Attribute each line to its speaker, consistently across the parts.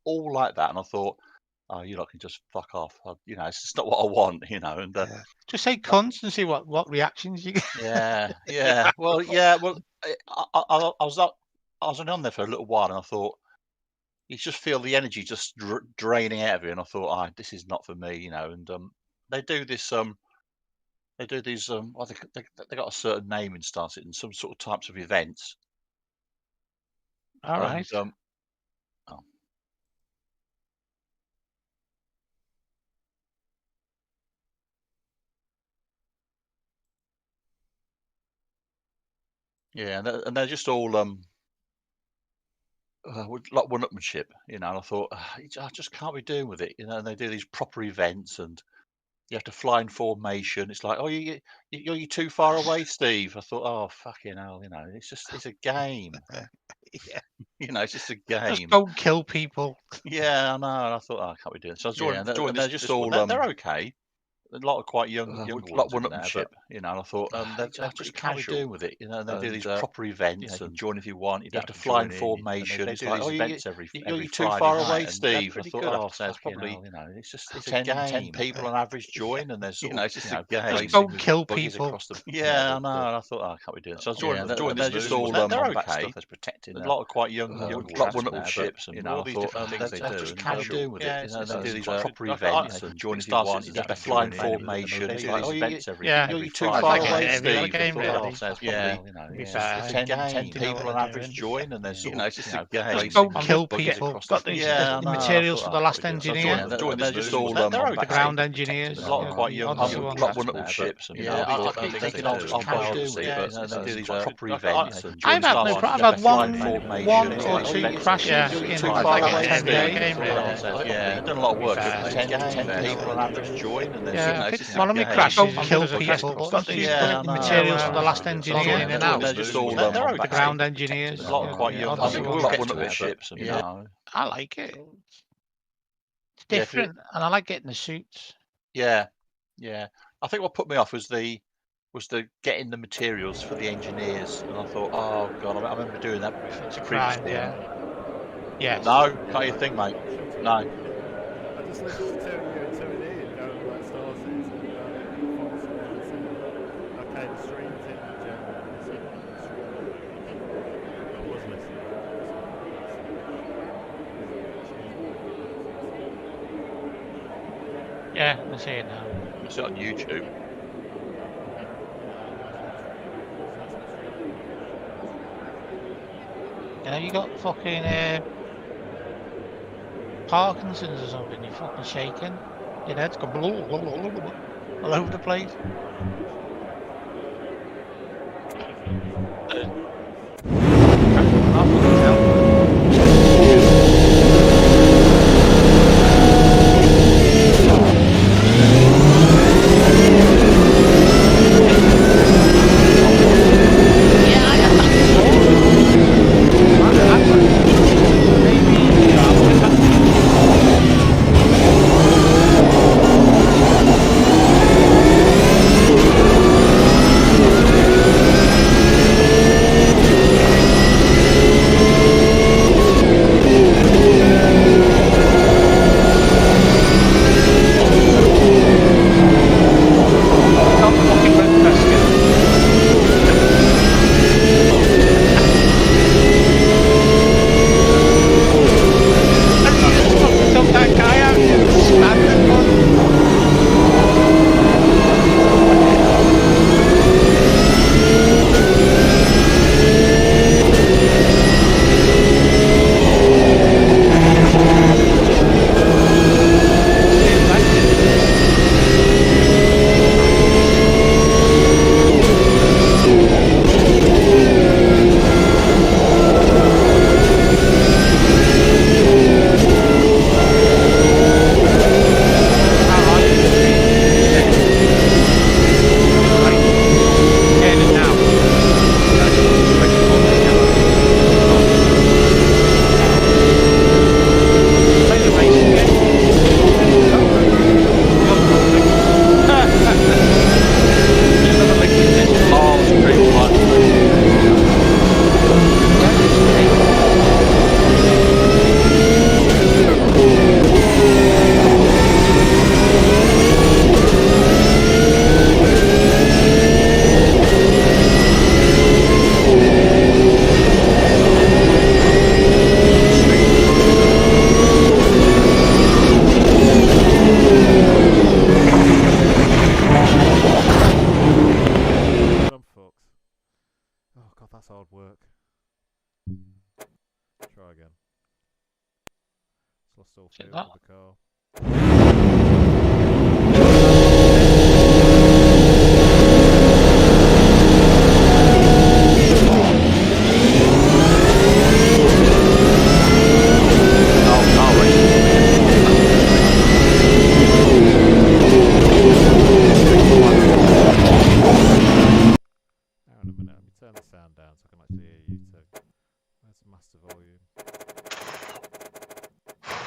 Speaker 1: all like that, and I thought, "Oh, you lot can just fuck off." It's just not what I want, and
Speaker 2: Yeah. Just say cunts and see what reactions you get.
Speaker 1: yeah. Well, yeah. Well, I was only on there for a little while, and I thought you just feel the energy just draining out of you, and I thought, this is not for me, And they do this, they do these, well, they got a certain name in Star Citizen, some sort of types of events,
Speaker 2: All
Speaker 1: and
Speaker 2: right.
Speaker 1: oh, yeah, and they're just all with like one-upmanship, And I thought, I just can't be doing with it, And they do these proper events, and you have to fly in formation. It's like, "Oh, you're too far away, Steve." I thought, "Oh, fucking hell," it's a game.
Speaker 2: Yeah.
Speaker 1: It's just a
Speaker 2: Just
Speaker 1: game.
Speaker 2: don't kill people.
Speaker 1: Yeah, I know. And I thought, "Oh, I can't be doing it." So I joined
Speaker 3: and
Speaker 1: they're
Speaker 3: this
Speaker 1: just
Speaker 3: this one.
Speaker 1: all they're okay. A lot of quite younger
Speaker 3: Like
Speaker 1: ones in there,
Speaker 3: one-upmanship,
Speaker 1: but and I thought,
Speaker 3: they're
Speaker 1: I
Speaker 3: pretty
Speaker 1: just can't be
Speaker 3: casual.
Speaker 1: doing with it, And they do
Speaker 3: And
Speaker 1: these proper events,
Speaker 3: you can
Speaker 1: and
Speaker 3: join if you want. You
Speaker 1: you
Speaker 3: don't
Speaker 1: have to
Speaker 3: have to
Speaker 1: fly in
Speaker 3: join in. And
Speaker 1: formation.
Speaker 3: they
Speaker 1: It's
Speaker 3: do
Speaker 1: like,
Speaker 3: these
Speaker 1: "Oh,
Speaker 3: events every
Speaker 1: you're too
Speaker 3: Friday
Speaker 1: far
Speaker 3: night,
Speaker 1: away,
Speaker 3: and they're
Speaker 1: Steve." I
Speaker 3: pretty
Speaker 1: thought,
Speaker 3: good.
Speaker 1: "Oh, so there's
Speaker 3: Fucking
Speaker 1: probably,
Speaker 3: hell,
Speaker 1: it's a
Speaker 3: 10
Speaker 1: game."
Speaker 3: people on average join, and there's
Speaker 1: It's just a
Speaker 3: like
Speaker 1: game.
Speaker 2: Just
Speaker 3: racing
Speaker 2: don't
Speaker 3: with
Speaker 2: kill
Speaker 3: buggies
Speaker 2: people.
Speaker 3: across the
Speaker 1: Yeah, I know.
Speaker 3: the
Speaker 1: And I thought, I can't be doing it. So I
Speaker 3: join
Speaker 1: they're
Speaker 3: this
Speaker 1: just
Speaker 3: moon.
Speaker 1: all
Speaker 3: They're
Speaker 1: they're
Speaker 3: okay.
Speaker 1: okay.
Speaker 3: Stuff. There's protecting
Speaker 1: A lot of quite
Speaker 3: like
Speaker 1: ones in there,
Speaker 3: one-upmanship,
Speaker 1: but
Speaker 3: and
Speaker 1: I
Speaker 3: all these
Speaker 1: thought,
Speaker 3: different things they
Speaker 1: they
Speaker 3: do.
Speaker 1: just
Speaker 3: And
Speaker 1: can't be doing with it. They do these proper events, and
Speaker 3: join
Speaker 1: in
Speaker 3: if you
Speaker 1: Star
Speaker 3: want.
Speaker 1: Citizen,
Speaker 3: You
Speaker 1: you have
Speaker 3: don't
Speaker 1: to
Speaker 3: have to
Speaker 1: fly
Speaker 3: join
Speaker 1: in
Speaker 3: in.
Speaker 1: formation.
Speaker 3: They
Speaker 1: It's
Speaker 3: do
Speaker 1: like,
Speaker 3: these
Speaker 1: "Oh,
Speaker 3: events
Speaker 2: Yeah.
Speaker 1: you're
Speaker 3: every
Speaker 1: too
Speaker 3: Friday
Speaker 1: far
Speaker 2: Like
Speaker 1: away,
Speaker 2: every other
Speaker 1: Steve." I
Speaker 2: game,
Speaker 1: thought,
Speaker 2: really.
Speaker 1: so there's
Speaker 3: Yeah,
Speaker 1: probably,
Speaker 2: To be
Speaker 1: it's
Speaker 2: fair,
Speaker 1: just a
Speaker 3: 10
Speaker 1: game.
Speaker 2: they know
Speaker 3: people
Speaker 2: what
Speaker 3: on
Speaker 2: they're
Speaker 3: average
Speaker 2: doing.
Speaker 3: join, and there's
Speaker 1: It's just a
Speaker 2: Just
Speaker 1: game.
Speaker 2: don't
Speaker 3: and
Speaker 2: kill
Speaker 3: buggies
Speaker 2: people.
Speaker 3: across
Speaker 2: Got
Speaker 3: the
Speaker 2: these
Speaker 1: Yeah, I know. I
Speaker 2: materials for
Speaker 1: thought,
Speaker 2: the
Speaker 1: I
Speaker 2: last
Speaker 1: can't be doing it. So I
Speaker 2: engineer.
Speaker 1: joined
Speaker 3: they're
Speaker 1: this
Speaker 3: just all
Speaker 2: The ground
Speaker 3: protecting
Speaker 2: engineers.
Speaker 1: a lot of quite
Speaker 2: Yeah,
Speaker 1: young
Speaker 2: Odyssey one.
Speaker 1: like
Speaker 3: one-up
Speaker 1: one-up
Speaker 3: ships.
Speaker 1: ships,
Speaker 3: Yeah,
Speaker 1: I
Speaker 3: I
Speaker 1: keep
Speaker 3: keep
Speaker 1: thinking,
Speaker 3: thinking,
Speaker 1: I'll
Speaker 3: can't be
Speaker 1: do
Speaker 3: doing
Speaker 1: with
Speaker 3: with
Speaker 1: it,
Speaker 3: it, but
Speaker 1: they do these
Speaker 3: there's
Speaker 1: proper events, and
Speaker 2: I've
Speaker 1: join
Speaker 2: had
Speaker 1: Star
Speaker 2: no
Speaker 1: Citizen,
Speaker 2: problem.
Speaker 1: you
Speaker 2: I've
Speaker 1: have
Speaker 2: had
Speaker 1: to fly in
Speaker 2: one
Speaker 1: formation. It's
Speaker 2: or
Speaker 1: like,
Speaker 2: two
Speaker 1: you're
Speaker 2: crashes
Speaker 1: too
Speaker 2: in
Speaker 1: far
Speaker 2: like a
Speaker 1: away,
Speaker 2: 10-day
Speaker 1: Steve.
Speaker 2: game, really.
Speaker 1: Yeah, they've done a lot of work.
Speaker 2: fair.
Speaker 1: 10 people on average join, and there's,
Speaker 2: Yeah,
Speaker 1: it's just a
Speaker 2: one of my
Speaker 1: game.
Speaker 2: crashes
Speaker 1: Don't
Speaker 2: is
Speaker 1: kill
Speaker 2: just
Speaker 1: people.
Speaker 2: got these
Speaker 1: Yeah, I know.
Speaker 2: materials for the last
Speaker 3: So
Speaker 2: engineer in and out.
Speaker 1: They're just all
Speaker 2: The
Speaker 1: okay.
Speaker 2: ground engineers.
Speaker 1: A lot of quite young
Speaker 2: Odyssey one.
Speaker 1: like one-up ships, and
Speaker 2: I like it. It's
Speaker 1: Yeah,
Speaker 2: different, and I like getting the suits.
Speaker 1: yeah. I think what put me off was the getting the materials for the engineers, and I thought, oh god, I remember doing that
Speaker 2: It's a
Speaker 1: previous
Speaker 2: crime,
Speaker 1: game.
Speaker 2: yeah. Yes.
Speaker 1: No, can't you think, mate? No.
Speaker 4: I just listened to you to an ear going like Star Citizen, Fox announcing, okay, the stream's in January, so the stream. I was listening.
Speaker 2: Yeah, I see it now.
Speaker 1: It's on YouTube.
Speaker 2: You know, you got fucking Parkinson's or something. You're fucking shaking. Your head's going all over the place.
Speaker 4: Lost all
Speaker 2: Is it
Speaker 4: feel
Speaker 2: that?
Speaker 4: for the car. Hang on a minute, let me turn the sound down so I can actually hear you too. That's master volume.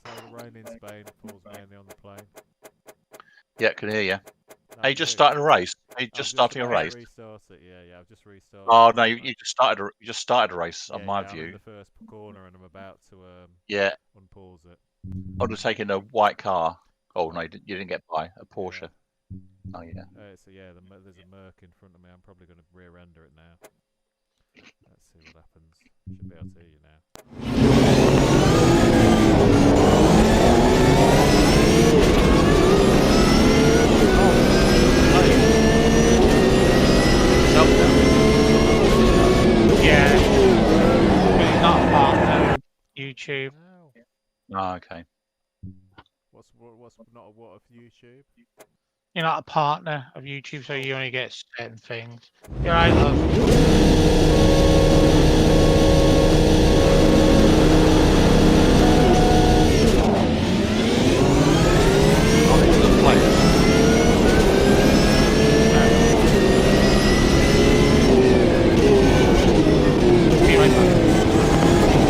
Speaker 4: So the rain in Spain falls mainly on the plane.
Speaker 1: Yeah, can hear you.
Speaker 4: No,
Speaker 1: Are you
Speaker 4: can
Speaker 1: just
Speaker 4: hear
Speaker 1: starting a race? Are you
Speaker 4: I'm
Speaker 1: just starting a
Speaker 4: about to
Speaker 1: race?
Speaker 4: Restart it. Yeah, I've just restarted.
Speaker 1: Oh
Speaker 4: it.
Speaker 1: no, you just started a race.
Speaker 4: Yeah,
Speaker 1: On my
Speaker 4: I'm in
Speaker 1: view,
Speaker 4: the first corner and I'm about to
Speaker 1: yeah,
Speaker 4: unpause it.
Speaker 1: undertaking a white car. Oh no, you didn't get by a Porsche. Oh yeah.
Speaker 4: So yeah, there's a Merc in front of me. I'm probably going to rear-ender it now. Let's see what happens. Should be able to hear you now.
Speaker 2: Yeah. But he's not a partner of YouTube.
Speaker 4: Ow.
Speaker 1: Oh, okay.
Speaker 4: What's not a what of YouTube?
Speaker 2: You're not a partner of YouTube, so you only get certain things. You're right, love.
Speaker 1: Oh, these are the players.
Speaker 2: Be right back.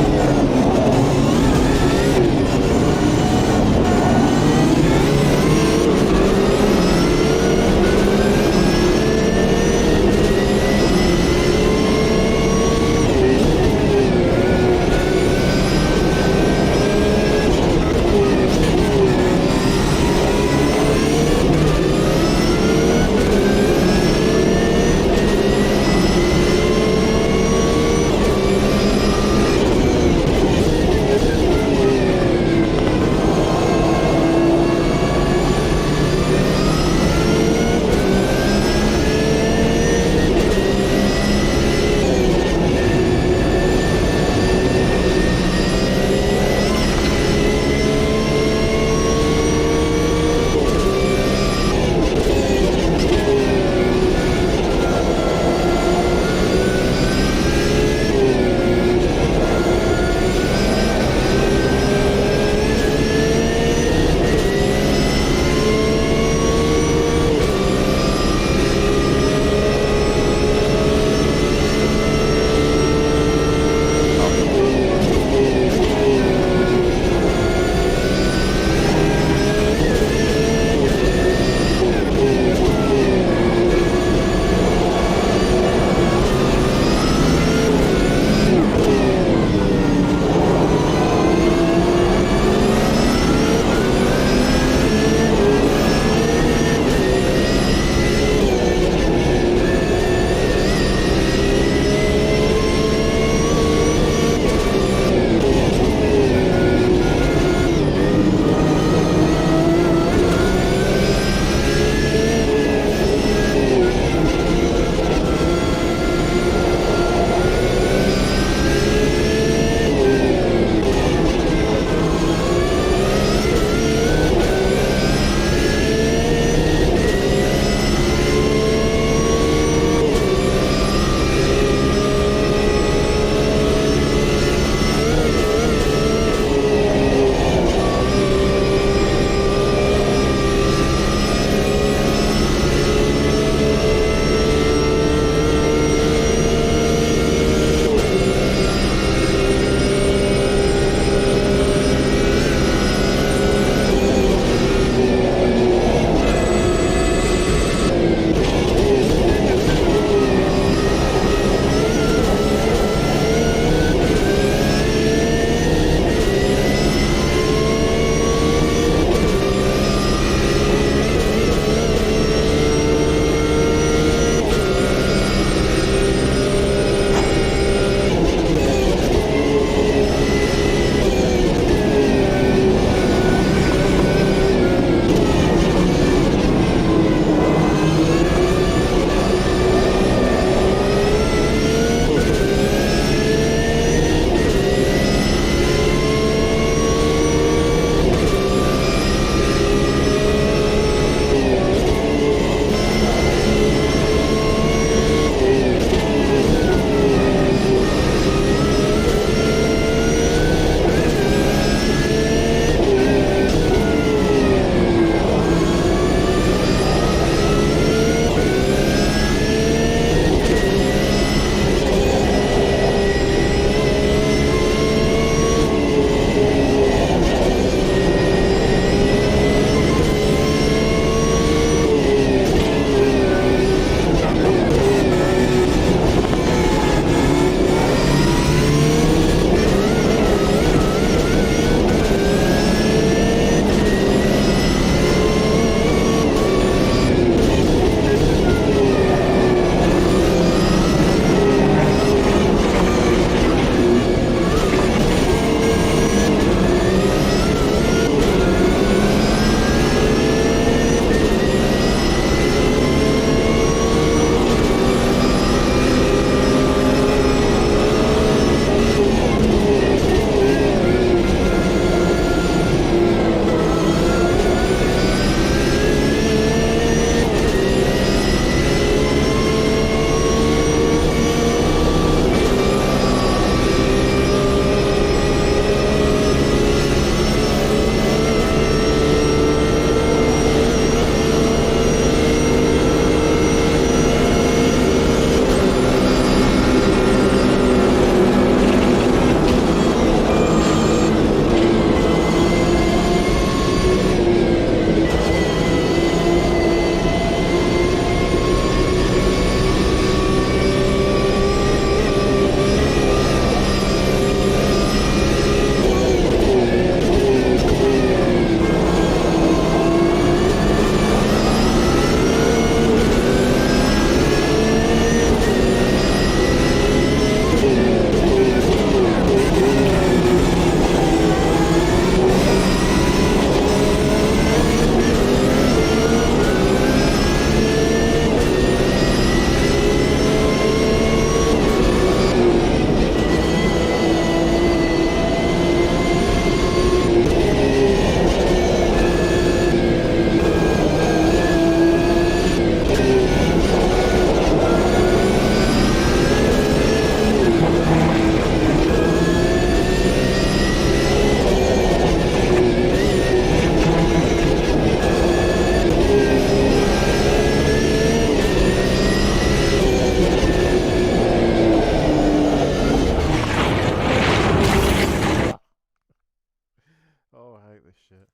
Speaker 4: Oh, I hate this shit.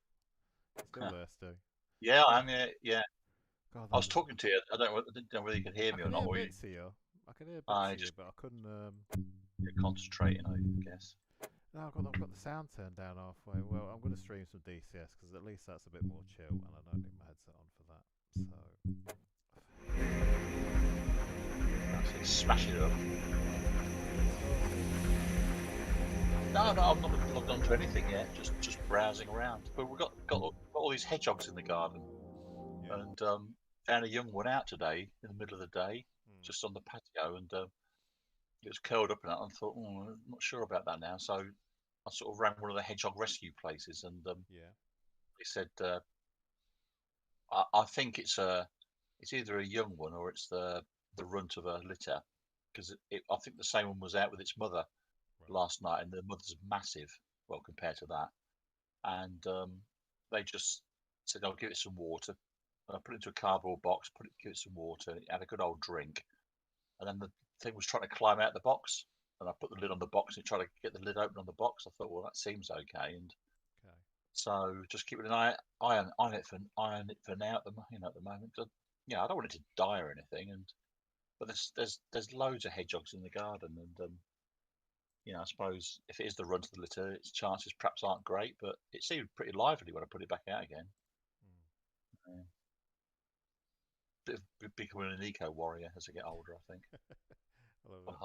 Speaker 4: Still there, Stu.
Speaker 1: Yeah, I am. Yeah.
Speaker 4: God,
Speaker 1: I was
Speaker 4: that
Speaker 1: talking to you. I didn't know whether you could hear
Speaker 4: I
Speaker 1: me or
Speaker 4: can
Speaker 1: not,
Speaker 4: hear
Speaker 1: or you
Speaker 4: bits of you. I can hear bits
Speaker 1: I
Speaker 4: of you,
Speaker 1: just
Speaker 4: but I couldn't.
Speaker 1: you're concentrating, I guess.
Speaker 4: No, I've got the sound turned down halfway. Well, I'm going to stream some DCS because at least that's a bit more chill, and I don't need my headset on for that. So.
Speaker 1: That's it. Smash it up. No, I'm not logged onto anything yet. Just browsing around. But we've got all these hedgehogs in the garden,
Speaker 4: Yeah.
Speaker 1: and found a young one out today in the middle of the day, just on the patio, and it was curled up in that. And I thought, I'm not sure about that now. So I sort of rang one of the hedgehog rescue places, and
Speaker 4: Yeah.
Speaker 1: they said, I think it's either a young one or it's the runt of a litter, because I think the same one was out with its mother last night, and the mother's massive, well, compared to that. And they just said, "I'll give it some water." And I put it into a cardboard box, give it some water, and it had a good old drink. And then the thing was trying to climb out the box, and I put the lid on the box and tried to get the lid open on the box. I thought, well, that seems okay, and
Speaker 4: Okay.
Speaker 1: so just keeping an eye on it for now at the moment. I don't want it to die or anything, but there's loads of hedgehogs in the garden, and I suppose if it is the runt of the litter, its chances perhaps aren't great, but it seemed pretty lively when I put it back out again. Bit of becoming an eco warrior as I get older, I think.
Speaker 4: I love it.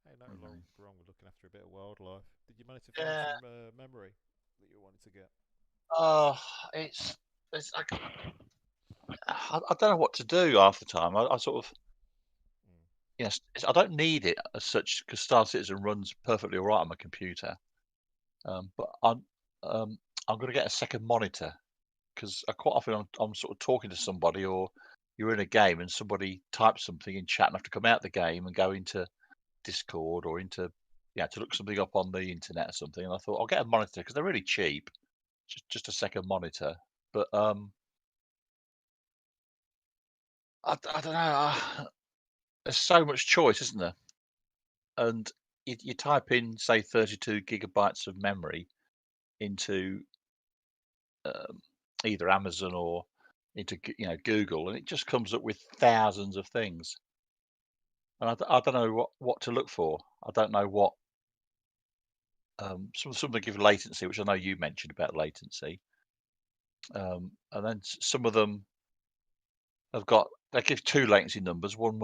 Speaker 4: Hey, no wrong with looking after a bit of wildlife. Did you manage to find some memory that you wanted to get?
Speaker 1: I don't know what to do half the time. I sort of yes, I don't need it as such because Star Citizen runs perfectly all right on my computer. But I'm going to get a second monitor because quite often I'm sort of talking to somebody, or you're in a game and somebody types something in chat and I have to come out of the game and go into Discord or into to look something up on the internet or something. And I thought I'll get a monitor because they're really cheap, just a second monitor. But I don't know. There's so much choice, isn't there? And you type in, say, 32 gigabytes of memory into either Amazon or into Google, and it just comes up with thousands of things. And I don't know what to look for. I don't know what some of them give latency, which I know you mentioned about latency, and then some of them they give two latency numbers. One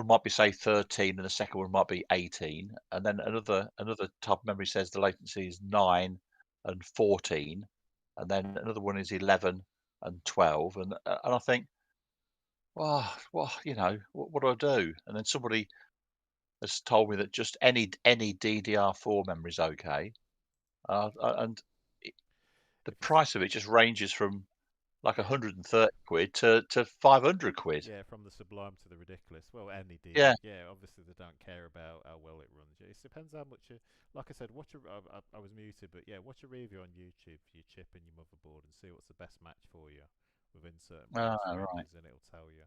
Speaker 1: might be say 13, and the second one might be 18, and then another type of memory says the latency is 9 and 14, and then another one is 11 and 12, and I think, well, what do I do? And then somebody has told me that just any DDR4 memory is okay, and the price of it just ranges from like 130 quid to 500 quid.
Speaker 4: Yeah, from the sublime to the ridiculous. Well, any D.
Speaker 1: Yeah.
Speaker 4: Yeah, obviously they don't care about how well it runs. It depends how much. Like I said, I was muted, but yeah, watch a review on YouTube for your chip and your motherboard and see what's the best match for you within certain price ranges, and it'll tell you.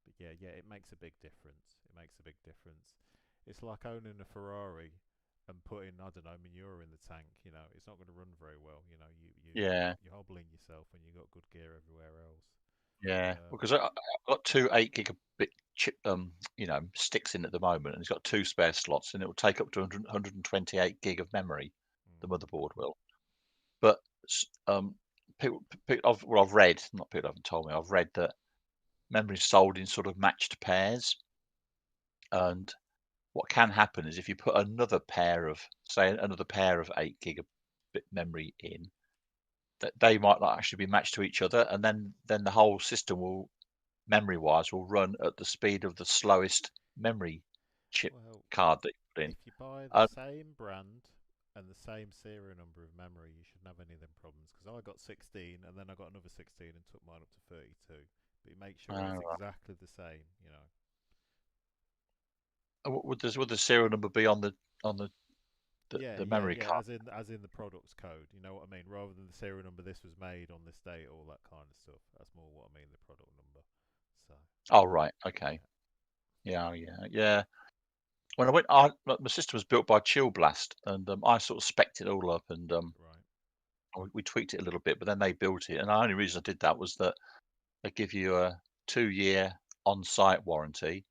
Speaker 4: But yeah, it makes a big difference. It makes a big difference. It's like owning a Ferrari and putting, I don't know, manure in the tank. It's not going to run very well. You're hobbling yourself when you've got good gear everywhere else.
Speaker 1: Yeah, because I've got two 8 gigabit chip, sticks in at the moment, and it's got two spare slots, and it will take up to 128 gig of memory. The motherboard will, but people, I've read, not people haven't told me, I've read that memory is sold in sort of matched pairs, and what can happen is if you put another pair of 8 gigabit memory in, that they might not actually be matched to each other, and then the whole system will, memory-wise, will run at the speed of the slowest memory chip card that you put in.
Speaker 4: If you buy the same brand and the same serial number of memory, you shouldn't have any of them problems. Because I got 16, and then I got another 16 and took mine up to 32. But you make sure it's exactly the same,
Speaker 1: Would the serial number be on the memory card?
Speaker 4: as in the product's code. You know what I mean? Rather than the serial number, this was made on this date, all that kind of stuff. That's more what I mean, the product number. So.
Speaker 1: Oh right, okay. Yeah. When I went, my system was built by Chill Blast, and I sort of spec'd it all up, and
Speaker 4: right.
Speaker 1: We tweaked it a little bit, but then they built it. And the only reason I did that was that they give you a 2-year on-site warranty,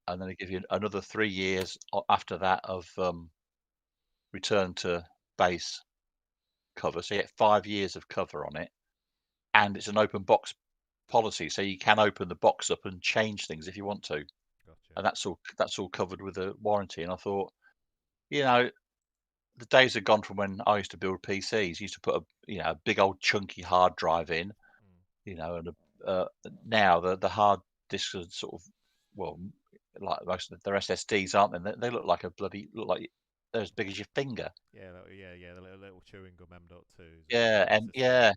Speaker 1: and then they give you another 3 years after that of return to base cover. So you get 5 years of cover on it, and it's an open box policy, so you can open the box up and change things if you want to.
Speaker 4: Gotcha.
Speaker 1: And that's all covered with a warranty. And I thought, you know, the days are gone from when I used to build PCs. You used to put a big old chunky hard drive in, and now the hard disks are sort of, well, like most of their SSDs, aren't they? They look like they're as big as your finger.
Speaker 4: Yeah, the little chewing gum M.2s.
Speaker 1: Yeah, and
Speaker 4: yeah.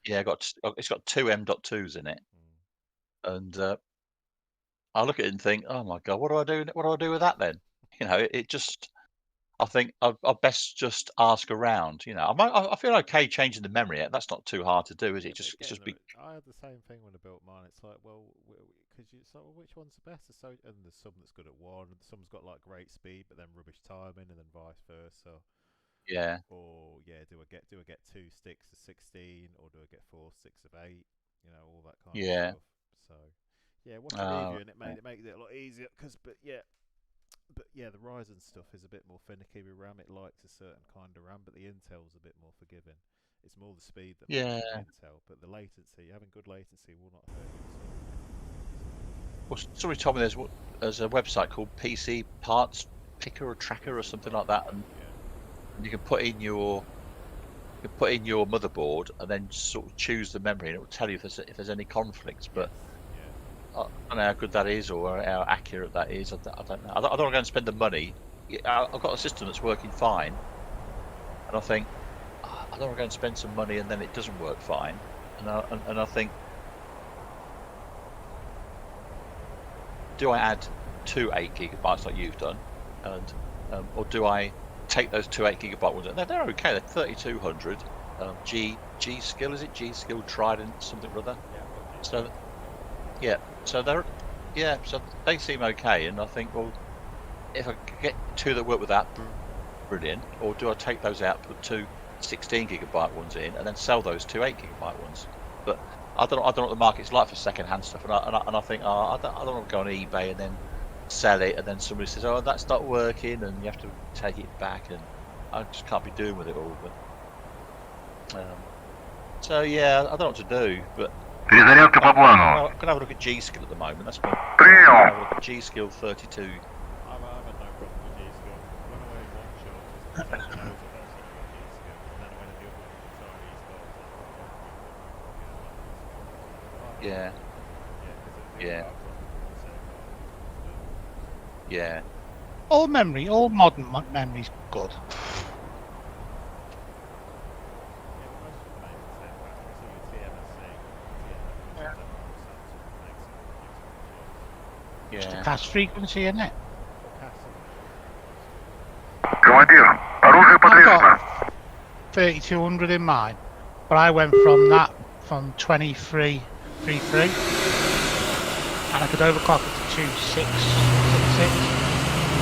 Speaker 1: it's got 2 M.2s in it, and I look at it and think, oh my god, what do I do? What do I do with that then? It just. I think I'll best just ask around. I feel okay changing the memory. That's not too hard to do, is it?
Speaker 4: I had the same thing when I built mine. It's like, well, because it's like, well, which one's the best? And there's some that's good at one, and some's got like great speed, but then rubbish timing, and then vice versa.
Speaker 1: Yeah.
Speaker 4: Or do I get 2 sticks of 16, or do I get 4 sticks of 8? All that kind of stuff. So yeah, watch a review, and it made it a lot easier. But yeah, the Ryzen stuff is a bit more finicky with RAM. It likes a certain kind of RAM, but the Intel's a bit more forgiving. It's more the speed that makes Intel, but the latency, having good latency will not hurt you.
Speaker 1: Well, somebody told me there's a website called PC Parts Picker or Tracker or something like that, and you can put in your motherboard and then sort of choose the memory, and it will tell you if there's any conflicts. But I don't know how good that is or how accurate that is. I don't know. I don't want to go and spend the money. I've got a system that's working fine, and I think I don't want to go and spend some money and then it doesn't work fine. And I think, do I add 2 8GB like you've done, or do I take those 2 8GB ones? They're okay. They're 3200. G Skill, is it G Skill Trident something or other? So. Yeah, so so they seem okay, and I think, well, if I get 2 that work with that, brilliant. Or do I take those out, put 2 16GB ones in, and then sell those 2 8GB ones? But I don't know what the market's like for second-hand stuff, and I think, I don't want to go on eBay and then sell it, and then somebody says, oh, that's not working, and you have to take it back, and I just can't be doing with it all. But so yeah, I don't know what to do, but.
Speaker 5: Перезарядка по плану.
Speaker 1: I'm going to have a look at G-Skill at the moment. That's my. I'm going to have a look at G-Skill 32.
Speaker 4: I've had no problem with G-Skill. When I went one shot, just knows the first thing about G-Skill, and then I went and the other one,
Speaker 1: Yeah.
Speaker 2: All modern memory's good. Just a cache frequency, isn't it?
Speaker 5: Командир, оружие подвешено.
Speaker 2: 3200 in mine, but I went from 2333, and I could overclock it to 2666,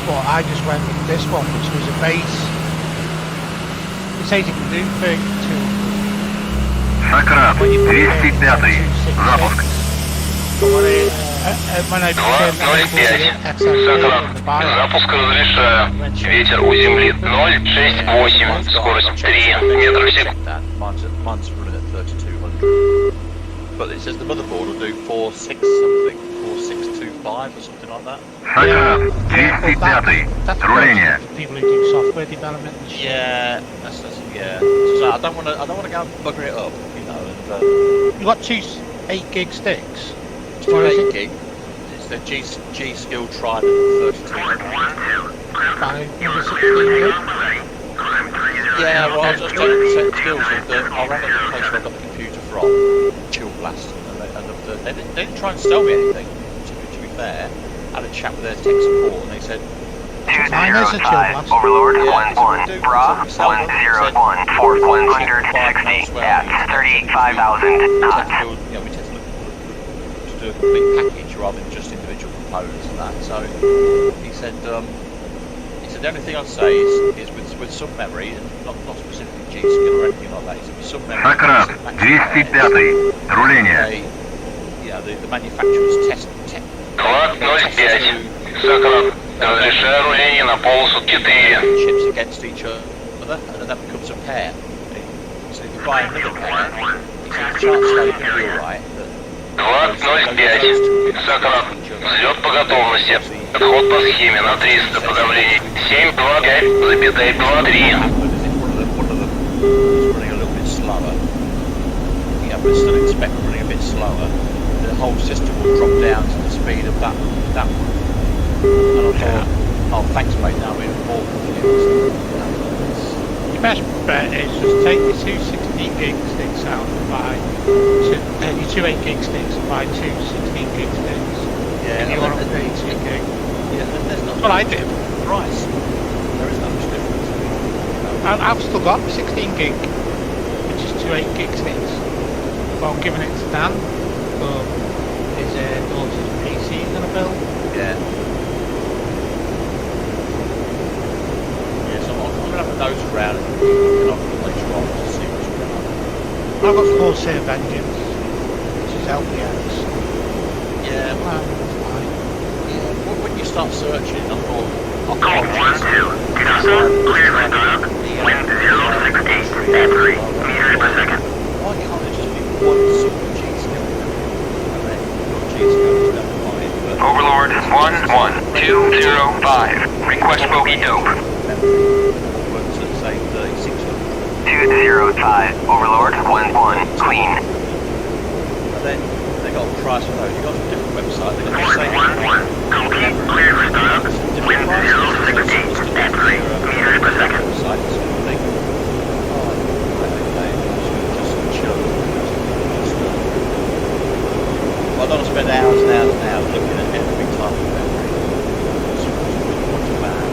Speaker 2: but I just went with this one, which was a base. It says you can do 32.
Speaker 5: Сократ, 205-й, запуск.
Speaker 2: When I became
Speaker 5: Запуск разрешаю. Ветер у земли 068, скорость 3 метра в секунду.
Speaker 1: Mine's running at 3200. But it says the motherboard will do 46 something, 4625 or something like that.
Speaker 5: Сократ, 205-й, руление.
Speaker 2: People who do software development.
Speaker 1: Yeah, that's yeah. So I don't want to go and bugger it up, And,
Speaker 2: you got 2 8GB sticks.
Speaker 1: 2 8GB. It's the G Skill Trident 32. Yeah, well, I was just trying to set skills with I ran a place where I got the computer from, Chill Blast, and they didn't try and sell me anything, to be fair. I had a chat with their tech support, and they said,
Speaker 5: 205, Overlord 11, Bra 101, 4160 at 35,000 knots.
Speaker 1: We tend to look to do a complete package rather than just individual components and that. So he said the only thing I'd say is with some memory, and not specifically G-Skill or anything like that. It's some
Speaker 5: Сократ, 205, руление.
Speaker 1: The manufacturers test.
Speaker 5: Клад 05. Сократ, разрешаю руление на полосу 4.
Speaker 1: Chips against each other, and then that becomes a pair. So if you buy another pair, it's a chance that you can be alright.
Speaker 5: Клад 05. Сократ, взлет по готовности. Отход по схеме на 300, подавление 725,23.
Speaker 1: One of them is running a little bit slower. Yeah, but still expect running a bit slower. The whole system will drop down to the speed of that one. And I thought, oh thanks mate, now we're more confused.
Speaker 2: Your best bet is just take your two 16 gig sticks out and buy your two 8 gig sticks and buy two 16 gig sticks.
Speaker 1: Yeah,
Speaker 2: And you want to 32 gig.
Speaker 1: Yeah, there's not
Speaker 2: That's what I did.
Speaker 1: price. There is not much difference.
Speaker 2: I've still got 16 gig, which is two 8 gig sticks. But I'm giving it to Dan for his daughter's PC he's going to build.
Speaker 1: Yeah. Yeah, so I'm going to have a nose around and I'll later on to see what's going on.
Speaker 2: I've got Corsair Vengeance, which is LPX.
Speaker 1: Yeah, well,
Speaker 2: Fine.
Speaker 1: yeah. When you start searching, I thought, I'll
Speaker 5: Call 1-2. Clear for start. Wind 068 at 3 meters per second.
Speaker 1: why can't there just be one single G-scope? I mean, your G-scope is never mind, but
Speaker 5: Overlord 11205. Request bogey dope.
Speaker 1: works at say 3600.
Speaker 5: 205. Overlord 11 clean.
Speaker 1: But then they got a price for those. You go to a different website, they got the same.
Speaker 5: 111. Copy. Clear for start. Wind 068 at 3 meters per second.
Speaker 1: Website, sort of thing. Oh, I think they just chill. I don't want to spend hours and hours and hours looking at every type of memory. What's bad?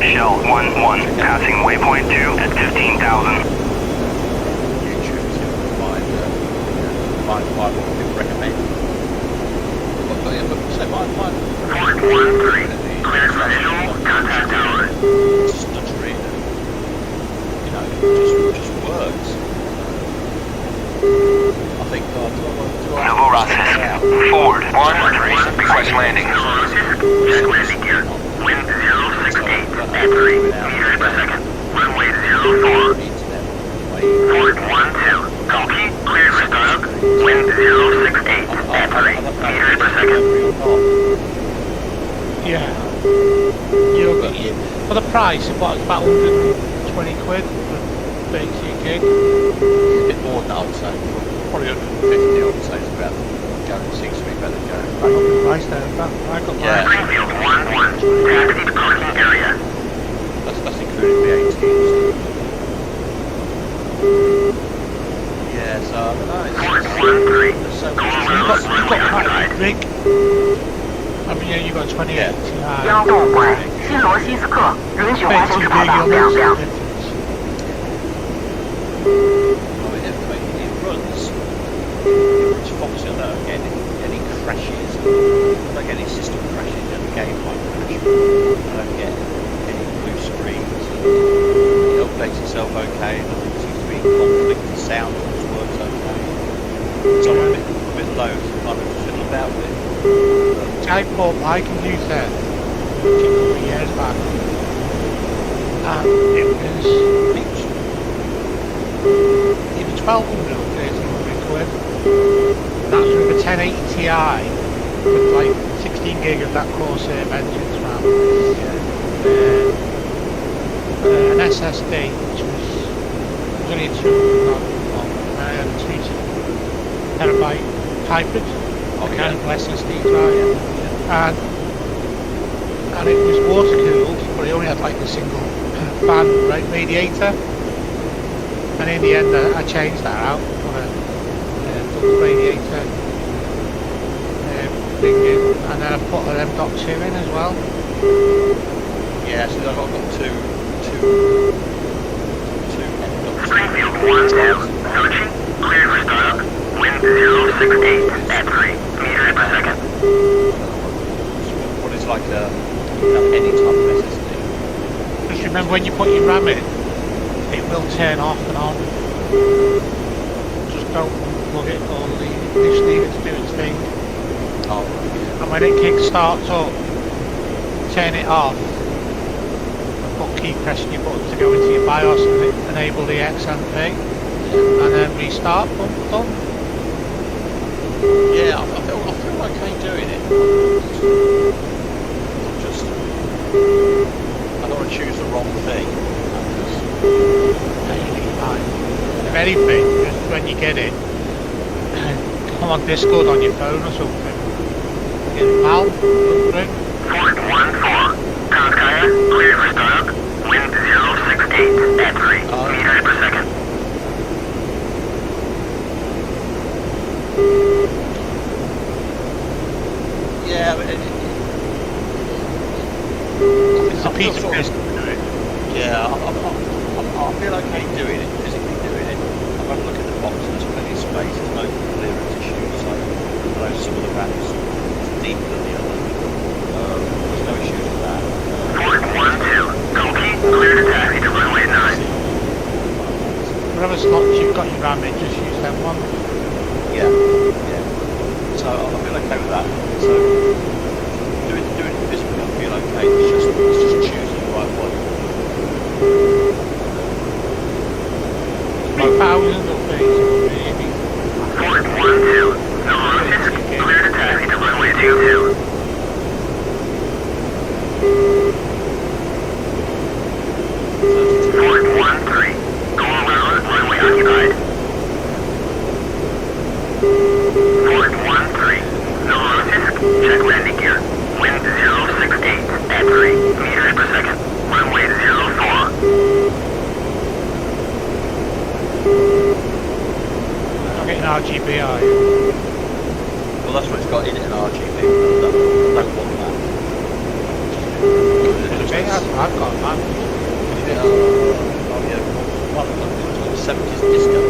Speaker 5: Shell 11. Passing waypoint 2 at 15,000.
Speaker 1: YouTube is going to find what people recommend. But say mine.
Speaker 5: 413. Clear for visual contact tower.
Speaker 1: Stuttering, it just works. I think
Speaker 5: Novorossiysk. Forward 13. Request landing. Check landing gear. Wind 068 at 3 meters per second. Runway 04. Forward 12. Copy. Clear for startup. Wind 068 at 3 meters per second.
Speaker 2: Yeah. For the price, it was about 120 quid for 32 gig.
Speaker 1: a bit more than that, I would say. Probably 150, I would say, is about going. Seems to be better going.
Speaker 2: I got the price there. I got
Speaker 1: Yeah.
Speaker 5: Springfield 11. Taxi to parking area.
Speaker 1: That's including VAT. Yeah, so I don't know.
Speaker 5: Forward 13.
Speaker 1: There's so
Speaker 2: You've got quite a big rig. I mean, yeah, you've got 28 Ti.
Speaker 6: 央动拐新罗西斯克，允许滑行至跑道两两。
Speaker 1: It runs foxy on that. Any crashes, I don't get any system crashes, and the game might crash. I don't get any blue screens. It updates itself okay. Nothing seems to be in conflict. The sound always works okay. So I'm a bit low, so I'm kind of fiddle about with it.
Speaker 2: I can use that a couple of years back. And it was 1200 or 1300 quid. That's with a 1080 Ti with like 16 gig of that Corsair Vengeance RAM. An SSD which was only a 200 long, and I had a 2 terabyte hybrid mechanical SSD drive, and it was water cooled, but it only had like a single fan radiator. And in the end, I changed that out for a double radiator thing in, and then I put an M.2 in as well.
Speaker 1: Yeah, so I've got two M.2.
Speaker 5: Springfield 1-2. Searching. Clear for startup. Wind 068 at 3 meters per second.
Speaker 1: What is like any type of SSD?
Speaker 2: Just remember when you put your RAM in, it will turn off and on. Just don't unplug it or just leave it to do its thing.
Speaker 1: Oh,
Speaker 2: And when it kick starts up, turn it off. But keep pressing your button to go into your BIOS and enable the XMP. And then restart, boom, done.
Speaker 1: yeah, I feel okay doing it. I don't want to choose the wrong thing.
Speaker 2: If anything, just when you get it, come on Discord on your phone or something. Get it out, look through.
Speaker 5: Ford 1-4. Kaya, clear for startup. Wind 068 at 3 meters per second.
Speaker 1: Yeah, but
Speaker 2: It's a piece of piss.
Speaker 1: yeah, I feel okay doing it, physically doing it. I've had a look at the box and there's plenty of space, there's no clearance issues, so I know some of the ramps is deeper than the other. There's no issues with that.
Speaker 5: Ford 1-2. Koki, clear to taxi to runway 9.
Speaker 2: Whatever slots you've got your RAM in, just use them one.
Speaker 1: Yeah, yeah. So I feel okay with that. So doing it physically, I feel okay. It's just choosing the right one.
Speaker 2: 3,000 or 30, maybe.
Speaker 5: Ford 1-2. Novorossiysk, clear to taxi to runway 22. Ford 1-3. Go around, runway occupied. Ford 1-3. Novorossiysk, check landing gear. Wind 068 at 3 meters per second. Runway 04.
Speaker 2: I'm getting RGB, are you?
Speaker 1: Well, that's what it's got in it, an RGB. I don't want that.
Speaker 2: I've got that.
Speaker 1: Oh yeah, one of them was 70s disco.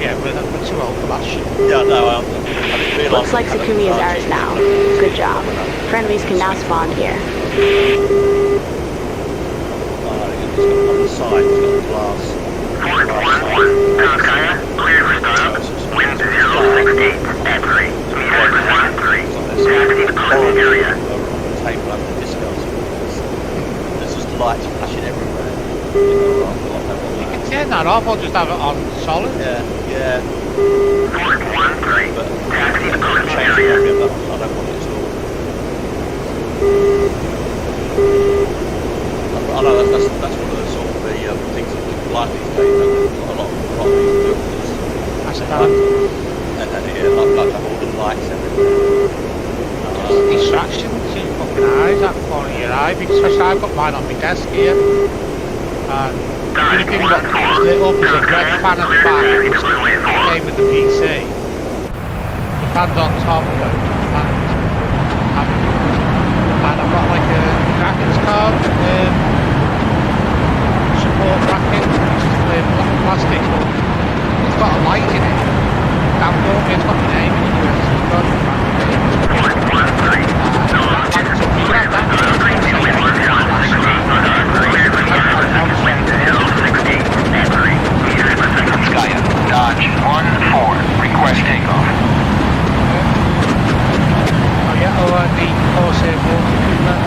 Speaker 2: Yeah, we're too old for that shit.
Speaker 1: Yeah, no, I didn't realise.
Speaker 7: Looks like Sakumi is ours now. Good job. Friendlies can now spawn here.
Speaker 1: It's got on the side, it's got glass.
Speaker 5: Ford 1-1. Kaya, clear for startup. Wind 068 at 3 meters per second. 3. Taxi to parking area.
Speaker 1: Table under the discos. There's just lights flashing everywhere.
Speaker 2: You can turn that off or just have it on solid.
Speaker 1: Yeah, yeah.
Speaker 5: Ford 1-3.
Speaker 1: But
Speaker 5: Taxi to parking
Speaker 1: change the
Speaker 5: area.
Speaker 1: area, but I don't want it at all. I know that's one of the sort of the things that people like these days. A lot of these buildings.
Speaker 2: That's about
Speaker 1: And yeah, like have all the lights everywhere.
Speaker 2: distraction to your fucking eyes, that corner of your eye, because especially I've got mine on my desk here. And the only thing that is lit up is a red fan at the back, which came with the PC. The fan's on top of it, and I've got like a graphics card support bracket, which is plastic, but it's got a light in it. Damn good, it's got my name in it, so it's got
Speaker 5: Ford 1-3.
Speaker 2: you can have that.
Speaker 5: Skya, Dodge 1-4. Request takeoff.
Speaker 2: Oh yeah, oh the Corsair water cooler.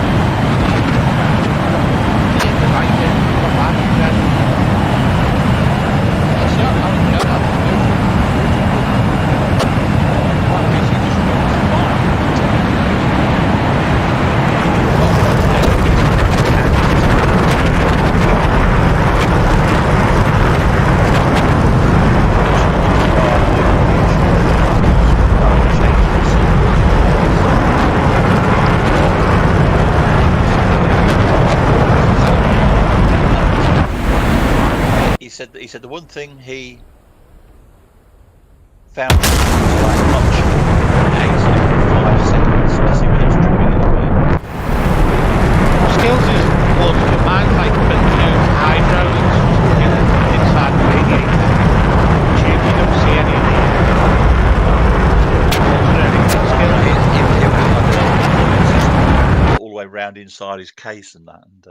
Speaker 2: Yeah, the light there, got that, then. That's it, that's beautiful. What makes you just go
Speaker 1: He said the one thing he found was like much 5 seconds, especially when it's tripping
Speaker 2: skills is good, but mine's like a bit hydro inside the radiator. You don't see any of the skills.
Speaker 1: all the way round inside his case and that, and